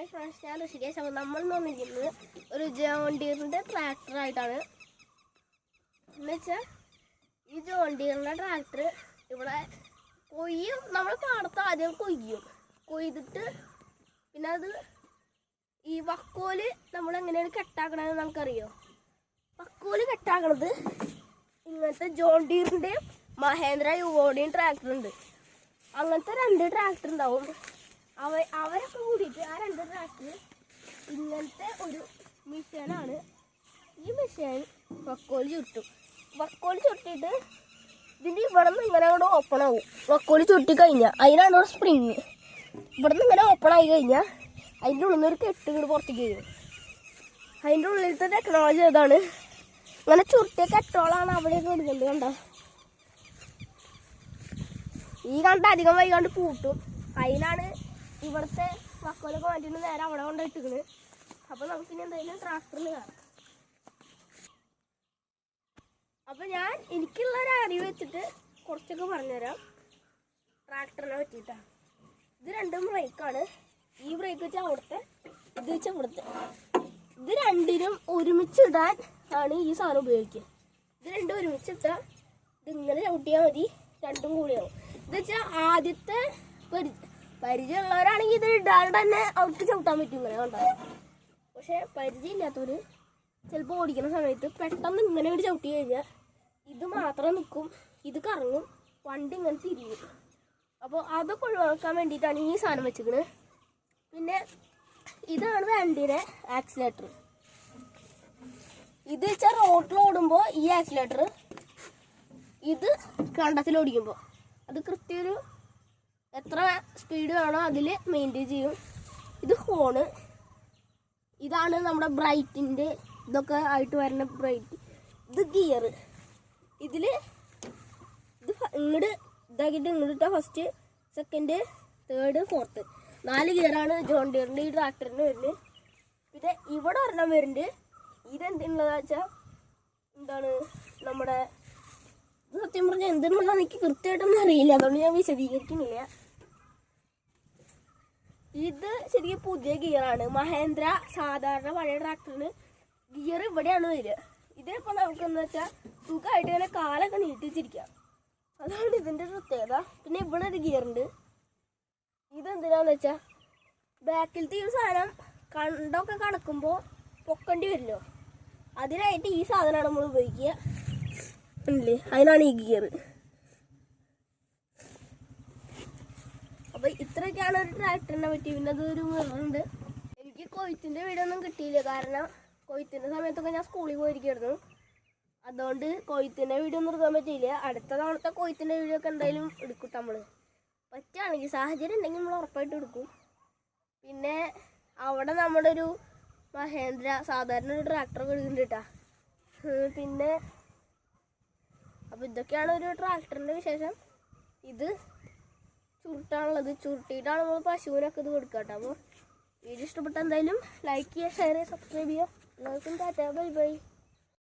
Hi friends, ഞാൻ ഋഷികേശ്. അപ്പോൾ നമ്മൾ വന്നിരിക്കുന്നത് ഒരു ജോൺ ഡീറിൻ്റെ ട്രാക്ടറായിട്ടാണ്. എന്നുവെച്ചാൽ ഈ ജോൺ ഡീറിൻ്റെ ട്രാക്ടർ ഇവിടെ കൊയ്യും. നമ്മൾ പാടത്ത് ആദ്യം കൊയ്തിട്ട് പിന്നെ അത് ഈ വക്കോല് നമ്മളെങ്ങനെയാണ് കെട്ടാക്കണമെന്ന് നമുക്കറിയോ. വക്കോല് കെട്ടാക്കണത് ഇങ്ങനത്തെ ജോൺ ഡീറിൻ്റെയും മഹേന്ദ്ര യുവോടെയും ട്രാക്ടറുണ്ട്. അങ്ങനത്തെ 2 ട്രാക്ടർ ഉണ്ടാവും. അവരൊക്കെ കൂടിയിട്ട് ആ 2 ട്രാക്ടർ ഇങ്ങനത്തെ ഒരു മെഷീനാണ്. ഈ മെഷീൻ വക്കോല് ചുട്ടും. വക്കോല് ചുട്ടിയിട്ട് ഇതിൻ്റെ ഇവിടെ നിന്ന് ഇങ്ങനെ അവിടെ ഓപ്പൺ ആവും. വക്കോല് ചുട്ടി കഴിഞ്ഞാൽ അതിനാണ് ഒരു സ്പ്രിങ്. ഇവിടെ നിന്ന് ഇങ്ങനെ ഓപ്പൺ ആയി കഴിഞ്ഞാൽ അതിൻ്റെ ഉള്ളിൽ നിന്ന് ഒരു കെട്ട് ഇങ്ങോട്ട് പുറത്തേക്ക് വരും. അതിൻ്റെ ഉള്ളിലത്തെ ടെക്നോളജി അതാണ്. ഇങ്ങനെ ചുരുട്ടിയ കെട്ടോളാണ് അവിടെയൊക്കെ കൊടുക്കുന്നത്. കണ്ട ഈ കണ്ട അധികം വൈകാണ്ട് പൂട്ടും. അതിനാണ് ഇവിടുത്തെ വക്കോലൊക്കെ മാറ്റിയിട്ട് നേരെ അവിടെ കൊണ്ടിട്ടിരിക്കുന്നത്. അപ്പോൾ നമുക്കിനി എന്തായാലും ട്രാക്ടറിൽ കയറാം. അപ്പോൾ ഞാൻ എനിക്കുള്ള ഒരു അറിവ് വെച്ചിട്ട് കുറച്ചൊക്കെ പറഞ്ഞുതരാം ട്രാക്ടറിനെ പറ്റിയിട്ടാണ്. ഇത് 2 ബ്രേക്കാണ്. ഈ ബ്രേക്ക് വെച്ചാൽ അവിടുത്തെ, ഇത് വെച്ചാൽ ഇവിടുത്തെ. ഇത് 2നും ഒരുമിച്ച് ഇടാൻ ആണ് ഈ സാധനം ഉപയോഗിക്കുക. ഇത് 2 ഒരുമിച്ച് ഇട്ടാൽ ഇതിങ്ങനെ ചവിട്ടിയാൽ മതി, 2ഉം കൂടിയാവും. ഇത് വെച്ചാൽ ആദ്യത്തെ പരിചയമുള്ളവരാണെങ്കിൽ ഇത് ഇടാണ്ട് തന്നെ അവർക്ക് ചവിട്ടാൻ പറ്റും ഇങ്ങനെ കണ്ടാൽ. പക്ഷെ പരിചയമില്ലാത്തവർ ചിലപ്പോൾ ഓടിക്കുന്ന സമയത്ത് പെട്ടെന്ന് ഇങ്ങനെ ഒരു ചവിട്ടി കഴിഞ്ഞാൽ ഇത് മാത്രം നിൽക്കും, ഇത് കറങ്ങും, വണ്ടി ഇങ്ങനെ തിരിയും. അപ്പോൾ അതൊക്കെ ഒഴിവാക്കാൻ വേണ്ടിയിട്ടാണ് ഈ സാധനം വെച്ചിരിക്കുന്നത്. പിന്നെ ഇതാണ് വണ്ടിയുടെ ആക്സിലേറ്റർ. ഇത് വെച്ചാൽ റോട്ടിൽ ഓടുമ്പോൾ ഈ ആക്സിലേറ്റർ, ഇത് കണ്ടത്തിൽ ഓടിക്കുമ്പോൾ അത് കൃത്യം ഒരു എത്ര സ്പീഡ് വേണോ അതിൽ മെയിൻറ്റെയിൻ ചെയ്യും. ഇത് ഹോണ്. ഇതാണ് നമ്മുടെ ബ്രൈറ്റിൻ്റെ ഇതൊക്കെ ആയിട്ട് വരുന്ന ബ്രൈറ്റ്. ഇത് ഗിയർ. ഇതിൽ ഇത് ഇങ്ങോട്ട് ഇതാക്കിയിട്ട് ഇങ്ങോട്ട് ഫസ്റ്റ്, സെക്കൻഡ്, തേർഡ്, ഫോർത്ത് 4 ഗിയറാണ് ജോൺ ഡീറിൻ്റെ ഈ ട്രാക്ടറിന് വരുന്നത്. പിന്നെ ഇവിടെ ഒരെണ്ണം വരുന്നുണ്ട്. ഇതെന്തുള്ളതെന്ന് വെച്ചാൽ എന്താണ് നമ്മുടെ സത്യം പറഞ്ഞാൽ എന്തെന്നുള്ളത് എനിക്ക് കൃത്യമായിട്ടൊന്നും അറിയില്ല, അതുകൊണ്ട് ഞാൻ വിശദീകരിക്കുന്നില്ല. ഇത് ശരിക്കും പുതിയ ഗിയറാണ്. മഹേന്ദ്ര സാധാരണ പഴയ ട്രാക്ടറിന് ഗിയർ ഇവിടെയാണ് വരിക. ഇതിപ്പോൾ നമുക്കെന്ന് വെച്ചാൽ സുഖമായിട്ട് ഇങ്ങനെ കാലൊക്കെ നീട്ടിച്ചിരിക്കാം. അതാണ് ഇതിൻ്റെ പ്രത്യേകത. പിന്നെ ഇവിടെ ഒരു ഗിയറുണ്ട്. ഇതെന്തിനാന്ന് വെച്ചാൽ ബാക്കിലത്തെ ഈ സാധനം കണ്ടൊക്കെ കടക്കുമ്പോൾ പൊക്കേണ്ടി വരുമല്ലോ, അതിനായിട്ട് ഈ സാധനമാണ് നമ്മൾ ഉപയോഗിക്കുക. അല്ലേ, അതിനാണ് ഈ ഗിയർ. അപ്പോൾ ഇത്രയൊക്കെയാണ് ഒരു ട്രാക്ടറിനെ പറ്റി. പിന്നെ അതൊരു മിററുണ്ട്. എനിക്ക് കൊയ്ത്തിൻ്റെ വീഡിയോ ഒന്നും കിട്ടിയില്ല, കാരണം കൊയ്ത്തിൻ്റെ സമയത്തൊക്കെ ഞാൻ സ്കൂളിൽ പോയിരിക്കുമായിരുന്നു. അതുകൊണ്ട് കൊയ്ത്തിൻ്റെ വീഡിയോ ഒന്നും എടുക്കാൻ പറ്റിയില്ല. അടുത്ത തവണത്തെ കൊയ്ത്തിൻ്റെ വീഡിയോ ഒക്കെ എന്തായാലും എടുക്കും. നമ്മൾ പറ്റുകയാണെങ്കിൽ, സാഹചര്യം ഉണ്ടെങ്കിൽ നമ്മൾ ഉറപ്പായിട്ട് എടുക്കും. പിന്നെ അവിടെ നമ്മുടെ ഒരു മഹേന്ദ്ര സാധാരണ ഒരു ട്രാക്ടറൊക്കെ എടുക്കുന്നുണ്ട് കേട്ടോ. പിന്നെ അപ്പോൾ ഇതൊക്കെയാണ് ഒരു ട്രാക്ടറിൻ്റെ വിശേഷം. ഇത് ചുരുട്ടാനുള്ളത്, ചുരുട്ടിയിട്ടാണ് നമ്മൾ പശുവിനൊക്കെ ഇത് കൊടുക്കുക കേട്ടോ. അപ്പോൾ വീഡിയോ ഇഷ്ടപ്പെട്ട എന്തായാലും ലൈക്ക് ചെയ്യുക, ഷെയർ ചെയ്യുക, സബ്സ്ക്രൈബ് ചെയ്യുക. എല്ലാവർക്കും ടാറ്റാ, ബൈ ബൈ.